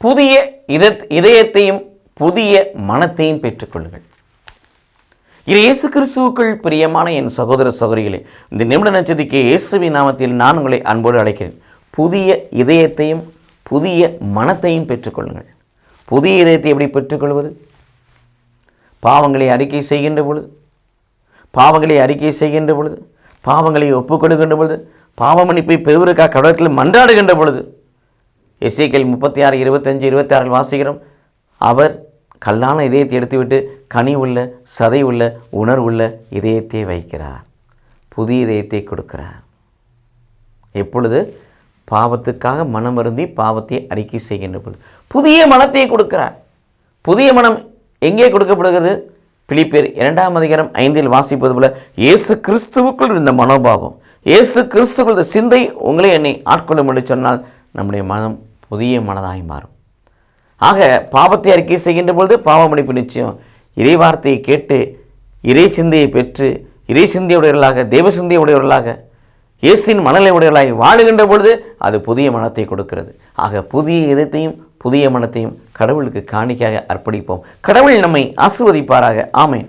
புதிய இதயத்தையும் புதிய மனத்தையும் பெற்றுக்கொள்ளுங்கள். இது இயேசு கிறிஸ்துவுக்குள் பிரியமான என் சகோதர சகோதரிகளே, இந்த நிமிட நட்சத்திரக்கு இயேசுவின் நாமத்தில் நான் உங்களை அன்போடு அழைக்கிறேன். புதிய இதயத்தையும் புதிய மனத்தையும் பெற்றுக்கொள்ளுங்கள். புதிய இதயத்தை எப்படி பெற்றுக்கொள்வது? பாவங்களை அறிக்கை செய்கின்ற பொழுது, பாவங்களை ஒப்புக்கொடுக்கின்ற பொழுது, பாவ மன்னிப்பை பெறுவதற்காக கடவுளத்தில் மன்றாடுகின்ற பொழுது, எசேக்கியேல் 36, 25, 26 வாசிக்கிறோம். அவர் கல்லான இதயத்தை எடுத்துவிட்டு கனி உள்ள, சதை உள்ள, உணர்வுள்ள இதயத்தை வைக்கிறார். புதிய இதயத்தை கொடுக்கிறார். எப்பொழுது? பாவத்துக்காக மனம் வருந்தி பாவத்தை அறிக்கை செய்கின்ற பொழுது புதிய மனத்தை கொடுக்கிறார். புதிய மனம் எங்கே கொடுக்கப்படுகிறது? பிலிப்பியர் 2:5 வாசிப்பது போல இயேசு கிறிஸ்துவுக்குள் இருந்த மனோபாவம், இயேசு கிறிஸ்துவுக்குள் இந்த சிந்தை உங்களே என்னை ஆட்கொள்ளும் என்று சொன்னால் நம்முடைய மனம் புதிய மனதாய் மாறும். ஆக பாவத்தை அறிக்கை செய்கின்ற பொழுது பாவ மன்னிப்பு நிச்சயம். இறை வார்த்தையை கேட்டு இறை சிந்தையை பெற்று இறை சிந்தை உடையவர்களாக, தெய்வ சிந்தை உடையவர்களாக, இயேசுவின் மனநிலை உடையவர்களாக வாழுகின்ற பொழுது அது புதிய மனத்தை கொடுக்கிறது. ஆக புதிய இதயத்தையும் புதிய மனத்தையும் கடவுளுக்கு காணிக்கையாக அர்ப்பணிப்போம். கடவுள் நம்மை ஆசீர்வதிப்பாராக. ஆமென்.